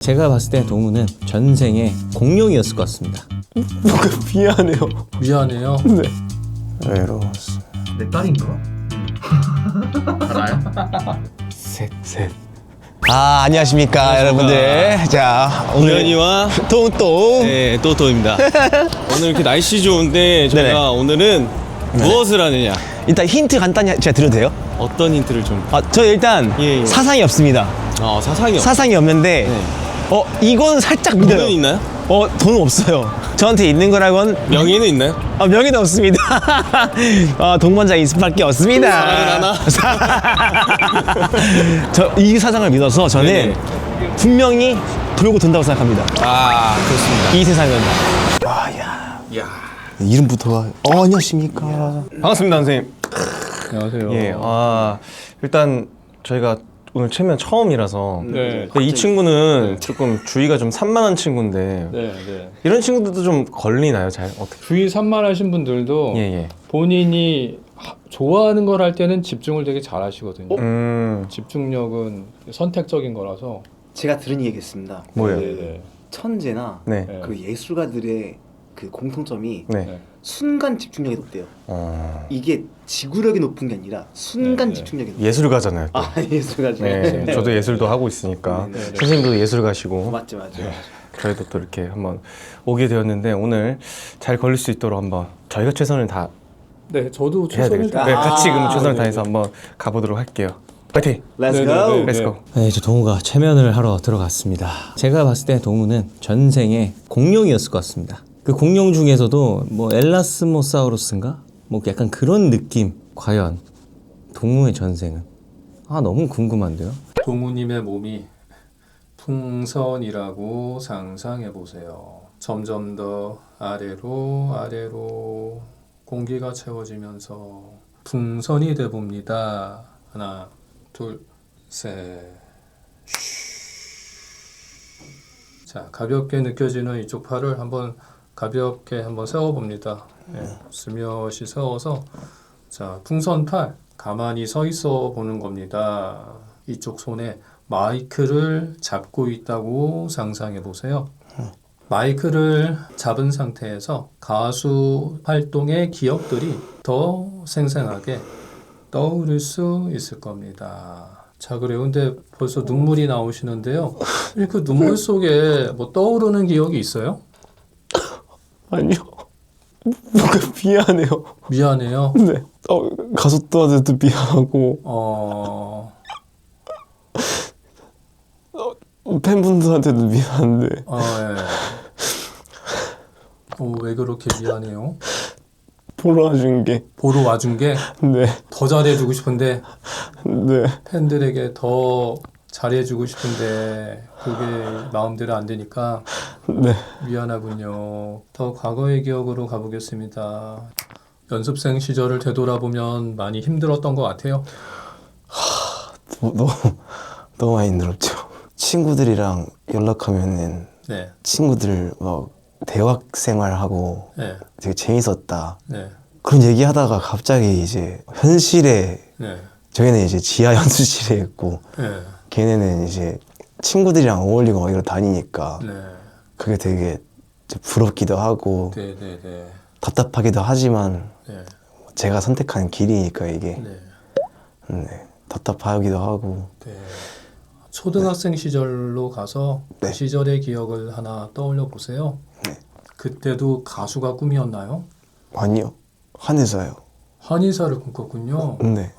제가 봤을 때 동우는 전생에 공룡이었을 것 같습니다. 뭔가 미안해요. 미안해요. 네. 외로웠어. 내 딸인가? 알아요? 셋. 아, 안녕하십니까 여러분들. 자, 오늘 우현이와 동동. 네, 또또입니다. 오늘 이렇게 날씨 좋은데 저희가 네네. 오늘은 무엇을 하느냐? 일단 힌트 간단히 제가 드려도 돼요? 어떤 힌트를 좀? 저 일단 예. 사상이 없습니다. 사상이 없. 사상이 없는데 네. 이건 살짝 믿어요. 돈은 있나요? 돈은 없어요. 저한테 있는 거라곤 명예는 있나요? 명예는 없습니다. 동반자 인수밖에 없습니다. 사랑은 저 이 사상을 믿어서 저는 네네. 분명히 돌고 돈다고 생각합니다. 그렇습니다. 이 세상은. 야. 이름부터가 안녕하십니까. 반갑습니다, 선생님. 안녕하세요. 예, 일단 저희가 오늘 체면 처음이라서 네. 근데 이 친구는 조금 주의가 좀 산만한 친구인데 네. 이런 친구들도 좀 걸리나요? 잘 어떻게? 주위 산만하신 분들도 예. 본인이 좋아하는 걸 할 때는 집중을 되게 잘 하시거든요. 집중력은 선택적인 거라서. 제가 들은 얘기가 있습니다. 뭐예요? 네. 천재나 네. 네. 그 예술가들의 그 공통점이 네. 순간 집중력이 높대요. 어, 이게 지구력이 높은 게 아니라 순간 네. 집중력이 높대요. 예술가잖아요. 또. 예술가 중에. 네, 저도 예술도 하고 있으니까 네. 선생님도 예술가시고 맞죠. 저희도 또 이렇게 한번 오게 되었는데 오늘 잘 걸릴 수 있도록 한번 저희가 최선을 다 네, 저도 해야 최선을 되겠죠. 네, 같이 그럼 최선을 네. 다해서 한번 가보도록 할게요. 파이팅! Let's 네, go. 네, 네. 렛츠고! 네, 이제 동우가 체면을 하러 들어갔습니다. 제가 봤을 때 동우는 전생에 공룡이었을 것 같습니다. 그 공룡 중에서도 뭐 엘라스모사우루스인가? 뭐 약간 그런 느낌. 과연 동우의 전생은? 너무 궁금한데요. 동우님의 몸이 풍선이라고 상상해 보세요. 점점 더 아래로 공기가 채워지면서 풍선이 돼 봅니다. 하나, 둘, 셋. 자, 가볍게 느껴지는 이쪽 팔을 가볍게 한번 세워 봅니다. 스며시 세워서 자, 풍선 팔 가만히 서 있어 보는 겁니다. 이쪽 손에 마이크를 잡고 있다고 상상해 보세요. 마이크를 잡은 상태에서 가수 활동의 기억들이 더 생생하게 떠오를 수 있을 겁니다. 자, 그래요. 근데 벌써 눈물이 나오시는데요. 그 눈물 속에 뭐 떠오르는 기억이 있어요? 아니요. 뭔가 미안해요. 미안해요. 네. 가족들한테도 미안하고 팬분들한테도 미안한데 예. 왜 그렇게 미안해요? 보러 와준 게. 보러 와준 게 더 네. 잘해주고 싶은데 네. 팬들에게 더 잘해주고 싶은데 그게 마음대로 안 되니까 네. 미안하군요. 더 과거의 기억으로 가보겠습니다. 연습생 시절을 되돌아보면 많이 힘들었던 것 같아요. 너무 많이 힘들었죠. 친구들이랑 연락하면은 네, 친구들 막 대학 생활하고 네, 되게 재밌었다. 네, 그런 얘기하다가 갑자기 이제 현실에 네, 저희는 이제 지하 연수실에 있고 네, 걔네는 이제 친구들이랑 어울리고 막 이러 다니니까 네, 그게 되게 부럽기도 하고 네, 네, 네, 답답하기도 하지만 네, 제가 선택한 길이니까 이게 네. 답답하기도 하고. 네. 초등학생 시절로 가서 그 네. 시절의 기억을 하나 떠올려 보세요. 네. 그때도 가수가 꿈이었나요? 아니요, 한의사요. 한의사를 꿈꿨군요. 네.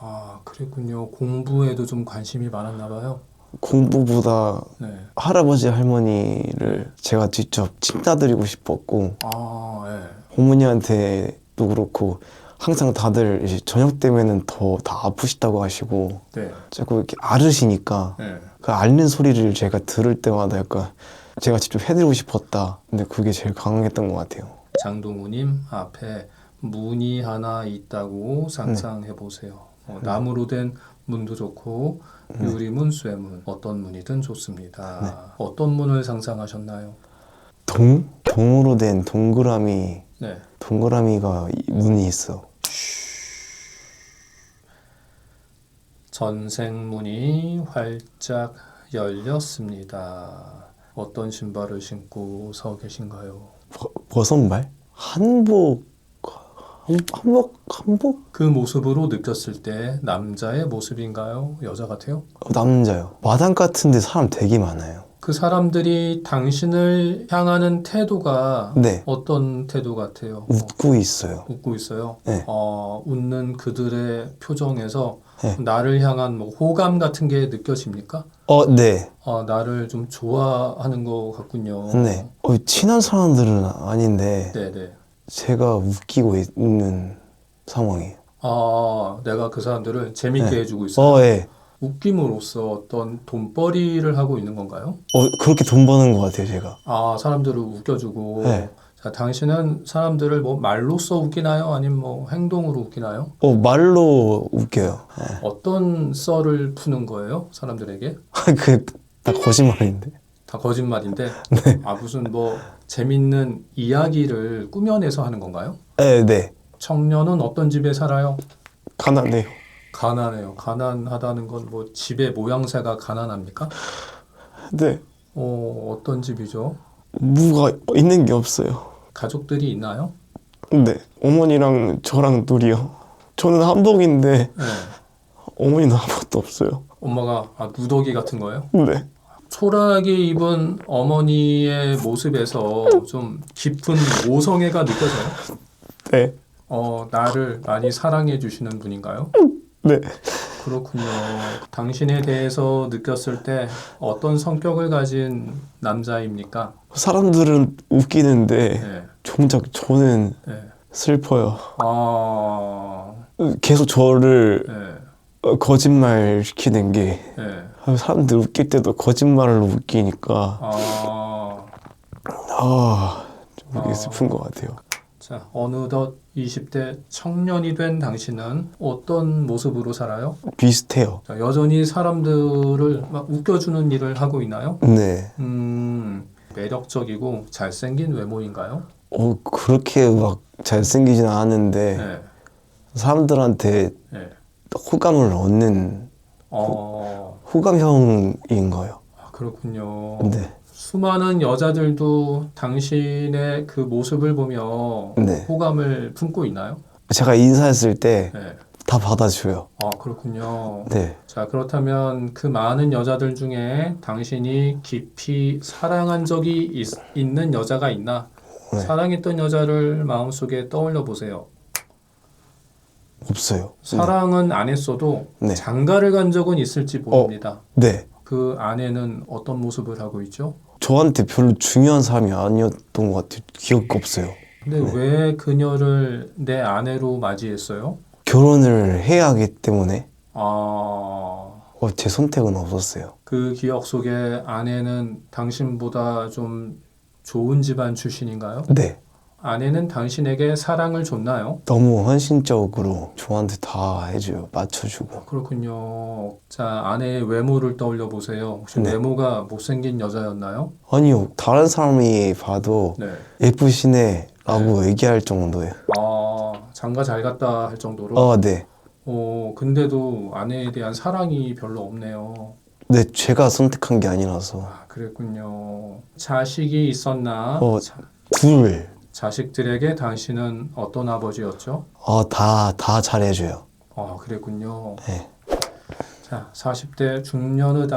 그랬군요. 공부에도 좀 관심이 많았나 봐요. 공부보다 네. 할아버지 할머니를 제가 직접 칭따드리고 싶었고 예. 어머니한테도 그렇고 항상 다들 이제 저녁 되면은 더 다 아프시다고 하시고 네. 자꾸 이렇게 앓으시니까 네. 그 앓는 소리를 제가 들을 때마다 약간 제가 직접 해드리고 싶었다. 근데 그게 제일 강했던 것 같아요. 장동우님 앞에 문이 하나 있다고 상상해 보세요. 나무로 된 문도 좋고 유리문, 쇠문 어떤 문이든 좋습니다. 어떤 문을 상상하셨나요? 동으로 된 동그라미, 네. 동그라미가 문이 있어. 전생문이 활짝 열렸습니다. 어떤 신발을 신고 서 계신가요? 버선발? 한복 그 모습으로 느꼈을 때 남자의 모습인가요? 여자 같아요? 남자요. 마당 같은데 사람 되게 많아요. 그 사람들이 당신을 향하는 태도가 네. 어떤 태도 같아요? 웃고 있어요. 웃고 있어요? 네. 웃는 그들의 표정에서 네. 나를 향한 뭐 호감 같은 게 느껴집니까? 네. 나를 좀 좋아하는 것 같군요. 네. 친한 사람들은 아닌데 네네. 제가 웃기고 있는 상황이에요. 내가 그 사람들을 재밌게 네. 해주고 있어요. 네. 웃김으로써 어떤 돈벌이를 하고 있는 건가요? 그렇게 돈 버는 것 같아요, 제가. 사람들을 웃겨주고. 네. 자, 당신은 사람들을 뭐 말로써 웃기나요? 아니면 뭐 행동으로 웃기나요? 말로 웃겨요. 네. 어떤 썰을 푸는 거예요? 사람들에게? 다 거짓말인데. 다 거짓말인데. 네. 무슨 뭐 재밌는 이야기를 꾸며내서 하는 건가요? 네. 청년은 어떤 집에 살아요? 가난해요. 가난해요. 가난하다는 건 뭐 집의 모양새가 가난합니까? 네. 어떤 집이죠? 뭐가 있는 게 없어요. 가족들이 있나요? 네. 어머니랑 저랑 둘이요. 저는 한복인데 네. 어머니는 아무것도 없어요. 엄마가 누더기 같은 거예요? 네. 초라하게 입은 어머니의 모습에서 좀 깊은 모성애가 느껴져요? 네. 나를 많이 사랑해 주시는 분인가요? 네. 그렇군요. 당신에 대해서 느꼈을 때 어떤 성격을 가진 남자입니까? 사람들은 웃기는데 네. 정작 저는 네. 슬퍼요. 아, 계속 저를 네. 거짓말 시키는 게 네. 사람들 웃길 때도 거짓말로 웃기니까 좀 되게 슬픈 것 같아요. 자, 어느덧 20대 청년이 된 당신은 어떤 모습으로 살아요? 비슷해요. 자, 여전히 사람들을 막 웃겨주는 일을 하고 있나요? 네. 매력적이고 잘생긴 외모인가요? 그렇게 막 잘생기진 않은데 네. 사람들한테 네. 호감을 얻는 호감형인 거예요. 그렇군요. 네. 수많은 여자들도 당신의 그 모습을 보며 네. 호감을 품고 있나요? 제가 인사했을 때 네. 다 받아줘요. 그렇군요. 네. 자, 그렇다면 그 많은 여자들 중에 당신이 깊이 사랑한 적이 있는 여자가 있나? 네. 사랑했던 여자를 마음속에 떠올려 보세요. 없어요. 사랑은 안 했어도 네. 장가를 간 적은 있을지 모릅니다. 네. 그 아내는 어떤 모습을 하고 있죠? 저한테 별로 중요한 사람이 아니었던 것 같아요. 기억이 없어요. 근데 왜 그녀를 내 아내로 맞이했어요? 결혼을 해야 하기 때문에 아, 제 선택은 없었어요. 그 기억 속에 아내는 당신보다 좀 좋은 집안 출신인가요? 네. 아내는 당신에게 사랑을 줬나요? 너무 헌신적으로 저한테 다 해줘요. 맞춰주고. 그렇군요. 자, 아내의 외모를 떠올려 보세요. 혹시 네. 외모가 못생긴 여자였나요? 아니요. 다른 사람이 봐도 네. 예쁘시네 라고 얘기할 정도예요. 장가 잘 갔다 할 정도로? 네. 근데도 아내에 대한 사랑이 별로 없네요. 네, 제가 선택한 게 아니라서. 그랬군요. 자식이 있었나? 둘. 자식들에게 당신은 어떤 아버지였죠? 다 잘해줘요. 그랬군요. 네. 자, 40대 중년의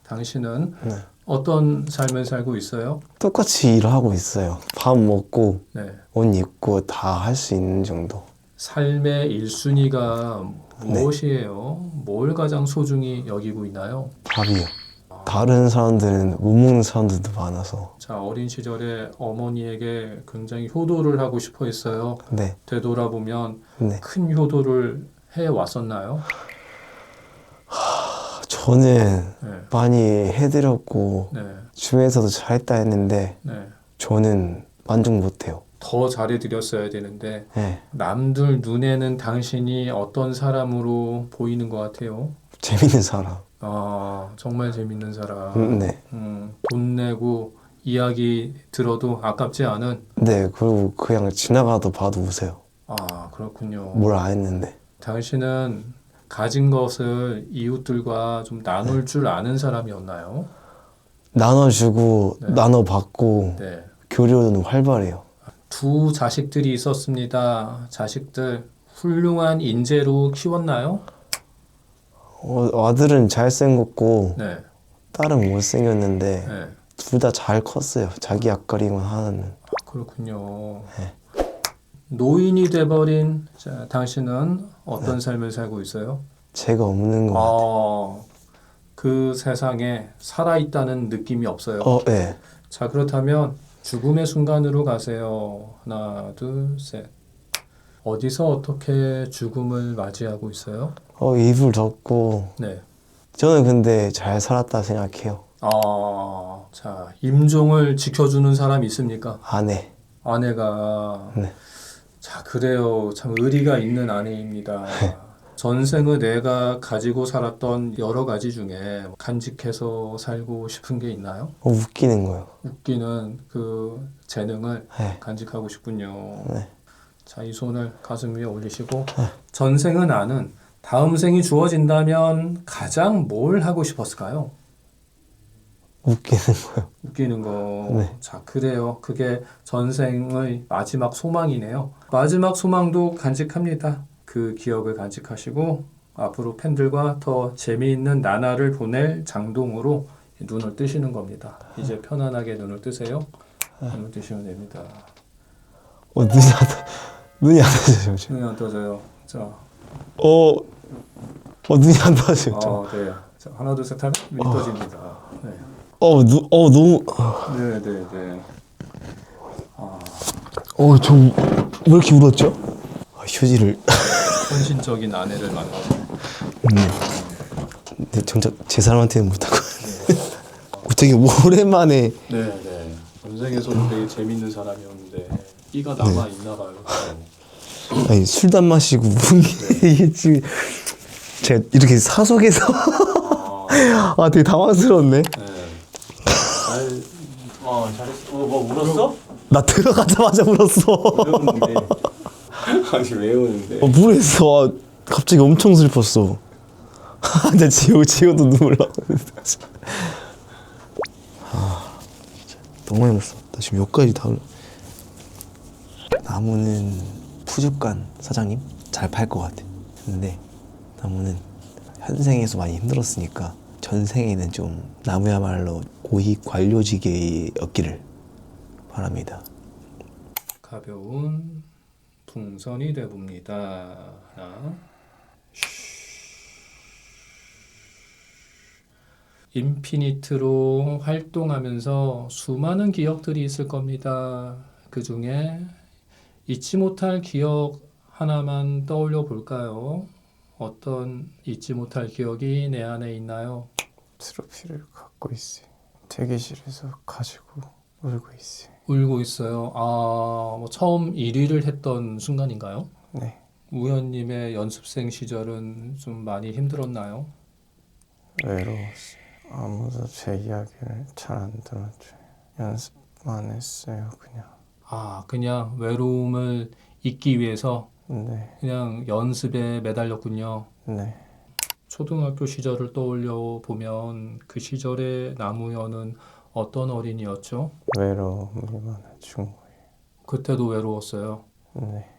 당신은 네. 어떤 삶을 살고 있어요? 똑같이 일하고 있어요. 밥 먹고 네. 옷 입고 다 할 수 있는 정도. 삶의 1순위가 무엇이에요? 뭘 가장 소중히 여기고 있나요? 밥이요. 다른 사람들은 못 먹는 사람들도 많아서. 자, 어린 시절에 어머니에게 굉장히 효도를 하고 싶어 했어요. 네. 되돌아보면 네. 큰 효도를 해 왔었나요? 저는 네. 많이 해드렸고 네. 주변에서도 잘했다 했는데 네. 저는 만족 못해요. 더 잘해드렸어야 되는데 네. 남들 눈에는 당신이 어떤 사람으로 보이는 것 같아요? 재밌는 사람. 정말 재밌는 사람. 네. 돈 내고 이야기 들어도 아깝지 않은? 네. 그리고 그냥 지나가도 봐도 웃어요. 그렇군요. 뭘 안 했는데. 당신은 가진 것을 이웃들과 좀 나눌 줄 아는 사람이었나요? 나눠주고 네. 나눠받고 네. 교류는 활발해요. 두 자식들이 있었습니다. 자식들 훌륭한 인재로 키웠나요? 아들은 잘생겼고 네. 딸은 못생겼는데 네. 둘 다 잘 컸어요. 자기 앞가림은 하나는. 그렇군요. 네. 노인이 돼버린 당신은 어떤 삶을 살고 있어요? 제가 없는 것 같아요. 그 세상에 살아있다는 느낌이 없어요. 네. 자, 그렇다면 죽음의 순간으로 가세요. 하나, 둘, 셋. 어디서 어떻게 죽음을 맞이하고 있어요? 이불 덮고 네. 저는 근데 잘 살았다 생각해요. 자, 임종을 지켜주는 사람이 있습니까? 아내. 아내가. 네. 자, 그래요. 참 의리가 있는 아내입니다. 전생을 내가 가지고 살았던 여러 가지 중에 간직해서 살고 싶은 게 있나요? 웃기는 거예요. 웃기는 그 재능을 네. 간직하고 싶군요. 네. 자, 이 손을 가슴 위에 올리시고 전생은 나는 다음 생이 주어진다면 가장 뭘 하고 싶었을까요? 웃기는 거예요. 웃기는 거. 네. 자, 그래요. 그게 전생의 마지막 소망이네요. 마지막 소망도 간직합니다. 그 기억을 간직하시고 앞으로 팬들과 더 재미있는 나날을 보낼 장동으로 눈을 뜨시는 겁니다. 이제 편안하게 눈을 뜨세요. 눈을 뜨시면 됩니다. 눈이 안 떠져요. 지금. 눈이 안 떠져요. 자, 눈이 안 떠져요. 네. 자, 하나, 둘, 셋 하면 눈이 떠집니다. 네. 너무. 네, 네, 네. 저 왜 이렇게 울었죠? 휴지를. 헌신적인 아내를 만나서. 근데 정작 제 사람한테는 못하고. 되게 오랜만에. 네, 네. 전생에서도 되게 재밌는 사람이었는데 끼가 남아 있나 봐요. 아니 술도 안 마시고 웃은 게 이게 지금 제가 이렇게 사석에서 되게 당황스럽네. 네. 잘했어. 뭐 울었어? 나 들어가자마자 울었어. 외우는데. 아니 왜 우는데? 물에서 갑자기 엄청 슬펐어. 나 지호도 눈물 나. 진짜 너무 많이 울었어. 나 지금 여기까지 다 울어. 나무는 푸주간 사장님 잘 팔 것 같아. 근데 나무는 현생에서 많이 힘들었으니까 전생에는 좀 나무야말로 고위 관료직이었기를 바랍니다. 가벼운 풍선이 돼봅니다. 하나. 인피니트로 활동하면서 수많은 기억들이 있을 겁니다. 그 중에 잊지 못할 기억 하나만 떠올려 볼까요? 어떤 잊지 못할 기억이 내 안에 있나요? 트로피를 갖고 있어요. 대기실에서 가지고 울고 있어요. 울고 있어요. 뭐 처음 1위를 했던 순간인가요? 네. 우현님의 연습생 시절은 좀 많이 힘들었나요? 외로웠어요. 아무도 제 이야기를 잘 안 들어줘요. 연습만 했어요, 그냥. 그냥 외로움을 잊기 위해서 네. 그냥 연습에 매달렸군요. 네. 초등학교 시절을 떠올려 보면 그 시절의 나무현은 어떤 어린이였죠? 외로움이 많아진 거예요. 그때도 외로웠어요. 네.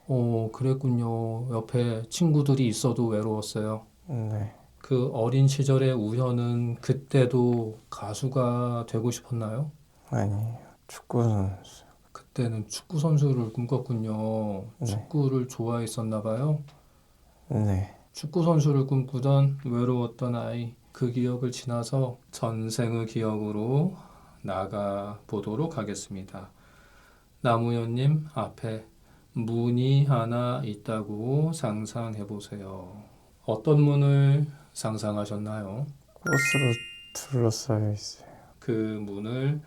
그랬군요. 옆에 친구들이 있어도 외로웠어요. 네. 그 어린 시절의 우현은 그때도 가수가 되고 싶었나요? 아니에요. 축구 선수. 그때는 축구 선수를 꿈꿨군요. 네. 축구를 좋아했었나 봐요. 네. 축구 선수를 꿈꾸던 외로웠던 아이. 그 기억을 지나서 전생의 기억으로 나가 보도록 하겠습니다. 나무현님 앞에 문이 하나 있다고 상상해 보세요. 어떤 문을 상상하셨나요? 꽃으로 둘러싸여 있어요. 그 문을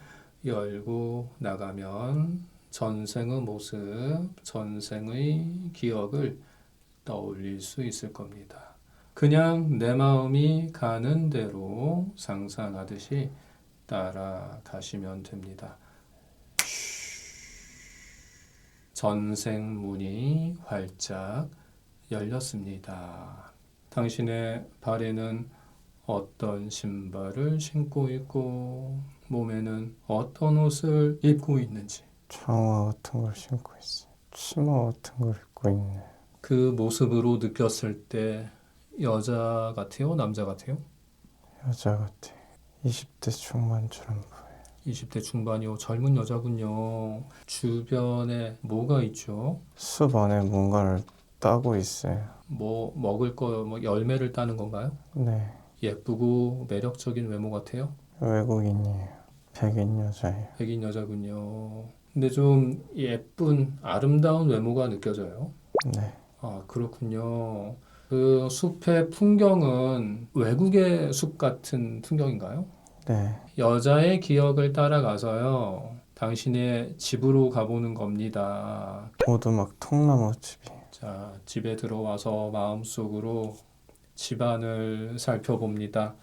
열고 나가면 전생의 모습, 전생의 기억을 떠올릴 수 있을 겁니다. 그냥 내 마음이 가는 대로 상상하듯이 따라가시면 됩니다. 전생 문이 활짝 열렸습니다. 당신의 발에는 어떤 신발을 신고 있고 몸에는 어떤 옷을 입고 있는지 장화 같은 걸 신고 있어요. 치마 같은 걸 입고 있네. 그 모습으로 느꼈을 때 여자 같아요? 남자 같아요? 여자 같아. 20대 중반처럼 보여. 20대 중반이요. 젊은 여자군요. 주변에 뭐가 있죠? 숲 안에 뭔가를 따고 있어요. 뭐 먹을 거, 뭐 열매를 따는 건가요? 네. 예쁘고 매력적인 외모 같아요? 외국인이에요. 백인 여자예요. 백인 여자군요. 근데 좀 예쁜 아름다운 외모가 느껴져요. 네. 아, 그렇군요. 그 숲의 풍경은 외국의 숲 같은 풍경인가요? 네. 여자의 기억을 따라가서요. 당신의 집으로 가보는 겁니다. 오두막 통나무 집이. 자, 집에 들어와서 마음속으로 집안을 살펴봅니다.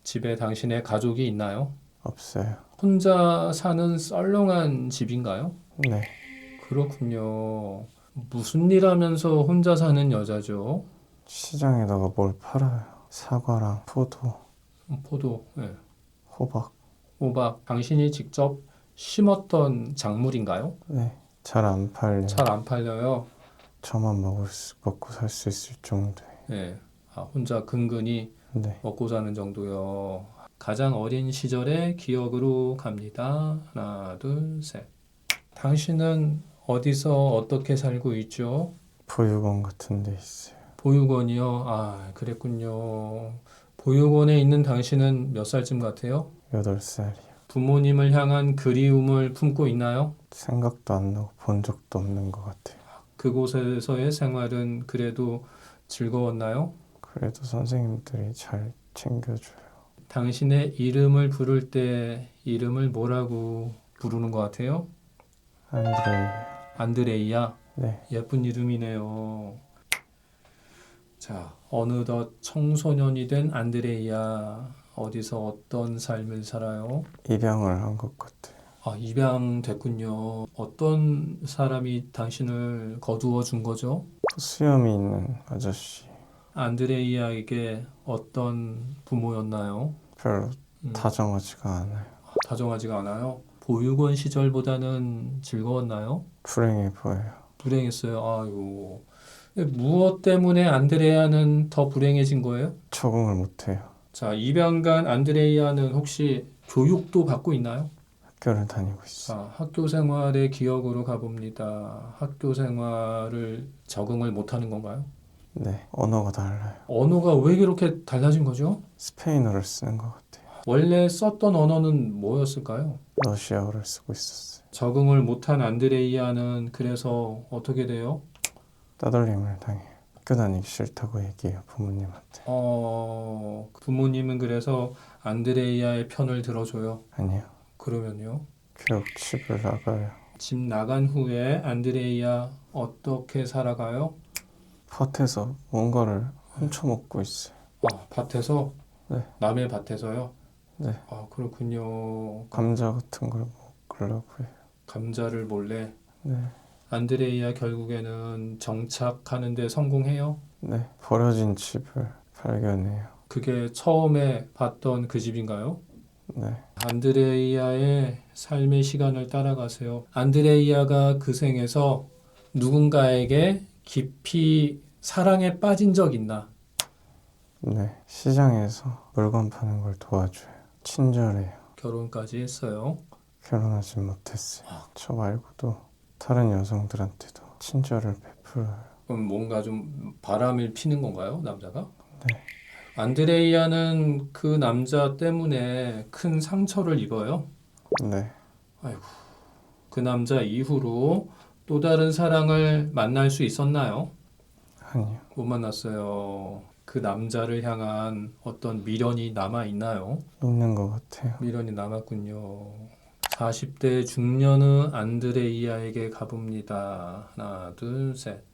집에 당신의 가족이 있나요? 없어요. 혼자 사는 썰렁한 집인가요? 네. 그렇군요. 무슨 일 하면서 혼자 사는 여자죠? 시장에다가 뭘 팔아요. 사과랑 포도, 포도, 예. 호박. 호박, 당신이 직접 심었던 작물인가요? 네. 잘 안 팔려요. 잘 안 팔려요. 저만 먹고 살 수 있을 정도예요. 예. 아, 혼자 근근히 네. 먹고 사는 정도요. 가장 어린 시절의 기억으로 갑니다. 하나, 둘, 셋. 당신은 어디서 어떻게 살고 있죠? 보육원 같은 데 있어요. 보육원이요. 아, 그랬군요. 보육원에 있는 당신은 몇 살쯤 같아요? 8살이요. 부모님을 향한 그리움을 품고 있나요? 생각도 안 나고 본 적도 없는 것 같아요. 그곳에서의 생활은 그래도 즐거웠나요? 그래도 선생님들이 잘 챙겨줘요. 당신의 이름을 부를 때 이름을 뭐라고 부르는 것 같아요? 안드레이. 안드레이야. 네. 예쁜 이름이네요. 자, 어느덧 청소년이 된 안드레이야. 어디서 어떤 삶을 살아요? 입양을 한 것 같아요. 아, 입양됐군요. 어떤 사람이 당신을 거두어 준 거죠? 수염이 있는 아저씨. 안드레이아에게 어떤 부모였나요? 별로 다정하지가 않아요. 다정하지가 않아요. 보육원 시절보다는 즐거웠나요? 불행해 보여요. 불행했어요. 아이고. 무엇 때문에 안드레아는 더 불행해진 거예요? 적응을 못해요. 자, 입양간 안드레이아는 혹시 교육도 받고 있나요? 학교를 다니고 있어요. 자, 학교 생활의 기억으로 가봅니다. 학교 생활을 적응을 못하는 건가요? 네. 언어가 달라요. 언어가 왜 이렇게 달라진 거죠? 스페인어를 쓰는 것 같아요. 원래 썼던 언어는 뭐였을까요? 러시아어를 쓰고 있었어요. 적응을 못한 안드레이아는 그래서 어떻게 돼요? 따돌림을 당해요. 학교 다니기 싫다고 얘기해요, 부모님한테. 부모님은 그래서 안드레이아의 편을 들어줘요. 아니요. 그러면요? 결국 집을 나가요. 집 나간 후에 안드레이아 어떻게 살아가요? 밭에서 뭔가를 훔쳐먹고 있어요. 밭에서? 네. 남의 밭에서요? 네. 그렇군요. 감자 같은 걸 먹으려고 해요. 감자를 몰래. 네. 안드레이아 결국에는 정착하는 데 성공해요? 네. 버려진 집을 발견해요. 그게 처음에 봤던 그 집인가요? 네. 안드레이아의 삶의 시간을 따라가세요. 안드레이아가 그 생에서 누군가에게 깊이 사랑에 빠진 적 있나? 네. 시장에서 물건 파는 걸 도와줘요. 친절해요. 결혼까지 했어요. 결혼하지 못했어요. 저 말고도 다른 여성들한테도 친절을 베풀어요. 그럼 뭔가 좀 바람을 피는 건가요, 남자가? 네. 안드레이아는 그 남자 때문에 큰 상처를 입어요. 네. 그 남자 이후로 또 다른 사랑을 만날 수 있었나요? 아니요. 못 만났어요. 그 남자를 향한 어떤 미련이 남아 있나요? 있는 것 같아요. 미련이 남았군요. 40대 중년의 안드레이아에게 가봅니다. 하나, 둘, 셋.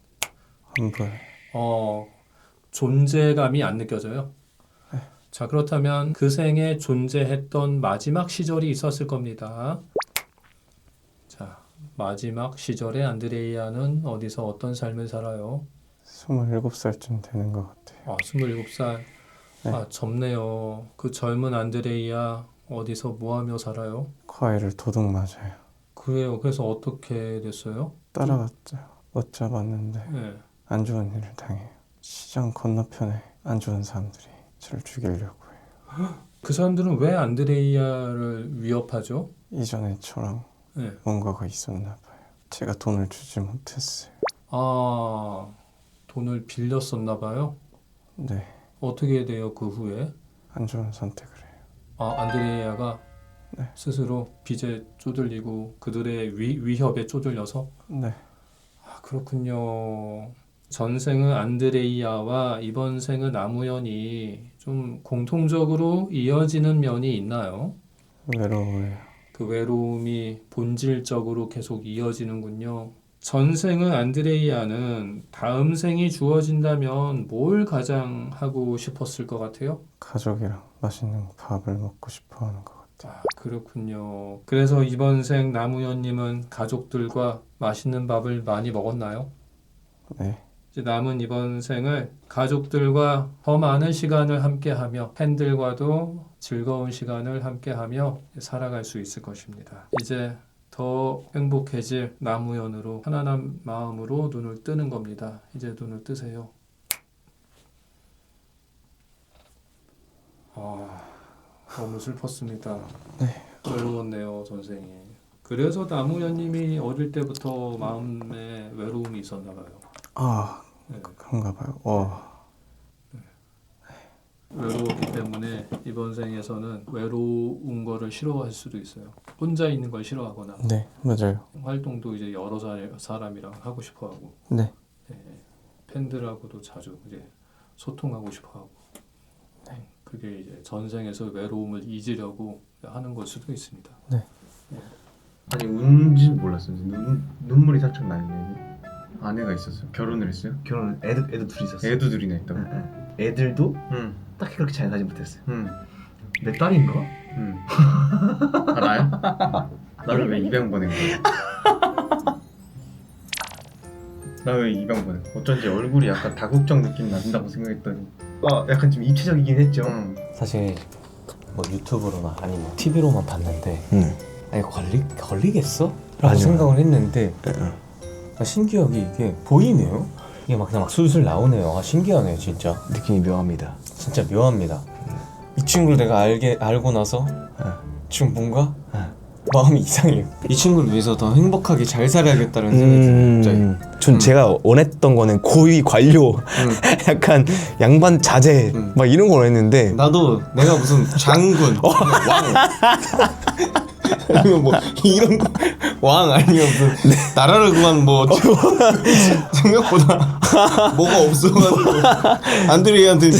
안 보여요. 존재감이 안 느껴져요? 자, 그렇다면 그 생에 존재했던 마지막 시절이 있었을 겁니다. 자, 마지막 시절에 안드레이아는 어디서 어떤 삶을 살아요? 27살쯤 되는 것 같아요. 27살. 아, 젊네요. 그 젊은 안드레이야 어디서 뭐하며 살아요? 과일을 도둑 맞아요. 그래요. 그래서 어떻게 됐어요? 따라갔죠. 어쩌봤는데 네. 안 좋은 일을 당해요. 시장 건너편에 안 좋은 사람들이 저를 죽이려고 해요. 그 사람들은 왜 안드레이야를 위협하죠? 이전에 저랑 네. 뭔가가 있었나 봐요. 제가 돈을 주지 못했어요. 아, 돈을 빌렸었나 봐요. 네, 어떻게 돼요, 그 후에? 안 좋은 선택을 해요. 아, 안드레이야가 네. 스스로 빚에 쪼들리고 그들의 위협에 쪼들려서? 네, 아, 그렇군요. 전생은 안드레이야와 이번 생은 남우현이 좀 공통적으로 이어지는 면이 있나요? 외로워요. 그 외로움이 본질적으로 계속 이어지는군요. 전생은 안드레이야는 다음 생이 주어진다면 뭘 가장 하고 싶었을 것 같아요? 가족이랑 맛있는 밥을 먹고 싶어 하는 것 같아요. 아, 그렇군요. 그래서 이번 생 남우현님은 가족들과 맛있는 밥을 많이 먹었나요? 네, 이제 남은 이번 생을 가족들과 더 많은 시간을 함께하며 팬들과도 즐거운 시간을 함께하며 살아갈 수 있을 것입니다. 이제 더 행복해질 남우현으로 편안한 마음으로 눈을 뜨는 겁니다. 이제 눈을 뜨세요. 아, 너무 슬펐습니다. 외로웠네요, 선생이. 그래서 남우현님이 어릴 때부터 마음에 외로움이 있었나 봐요. 아 네. 그런가 봐요. 외로웠기 때문에 이번 생에서는 외로운 거를 싫어할 수도 있어요. 혼자 있는 걸 싫어하거나 네, 맞아요. 활동도 이제 여러 사람이랑 하고 싶어하고 네, 팬들하고도 자주 이제 소통하고 싶어하고 그게 이제 전생에서 외로움을 잊으려고 하는 걸 수도 있습니다. 아니 운지 몰랐어요. 눈물이 살짝 나는데 아내가 있었어요. 결혼을 했어요. 결혼 애도 둘이 있었어요. 애도 둘이나 있다고. 애들도 응, 딱히 그렇게 잘 가지 못했어요. 응, 내 딸인가? 응. 아 나요? 나를 왜 입양 보낸 거야? 나 왜 입양 보낸 거야? 어쩐지 얼굴이 약간 다국적 느낌 난다고 생각했더니 약간 좀 입체적이긴 했죠. 응. 사실 뭐 유튜브로나 아니면 TV로만 봤는데 아니 걸리겠어? 라고 맞아. 생각을 했는데 신기하게 이게 보이네요. 이게 막 그냥 막 술술 나오네요. 아, 신기하네요, 진짜. 느낌이 묘합니다. 진짜 묘합니다. 이 친구를 내가 알고 나서 지금 뭔가 마음이 이상해요. 이 친구를 위해서 더 행복하게 잘 살아야겠다는 생각이 들어요, 갑자기. 전 제가 원했던 거는 고위 관료, 약간 양반 자제 막 이런 걸 원했는데 나도 내가 무슨 장군, 왕 아니면 뭐 이런 거 왕 아니면 무슨 나라를 구한 뭐 생각보다 뭐가 없어가지고 안드레이한테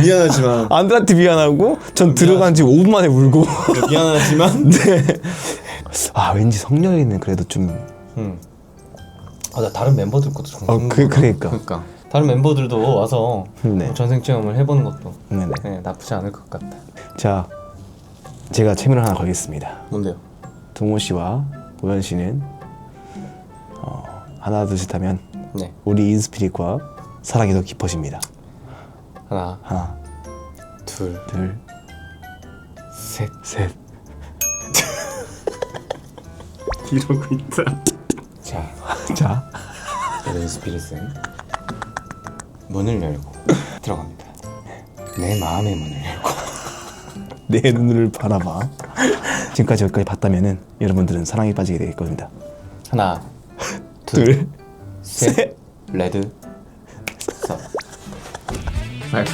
미안하지만 안들한테 미안하고 전 들어간 지 5분 만에 울고 미안하지만 네. 아 왠지 성렬이는 그래도 좀 나 다른 멤버들 것도 좀 그러니까 다른 멤버들도 와서 네. 전생 체험을 해보는 것도 네네. 나쁘지 않을 것 같다. 자 제가 체면을 하나 걸겠습니다. 뭔데요? 동호 씨와 우현 씨는 하나 둘 셋 하면 네, 우리 인스피릿과 사랑이 더 깊어집니다. 하나, 둘, 셋. 이러고 있다. 자, 여러분 스피릿은 문을 열고 들어갑니다. 내 마음의 문을 열고. 내 눈을 바라봐. 지금까지 여기까지 봤다면은 여러분들은 사랑에 빠지게 될 겁니다. 하나, 둘, 셋. 레드, 서. 아,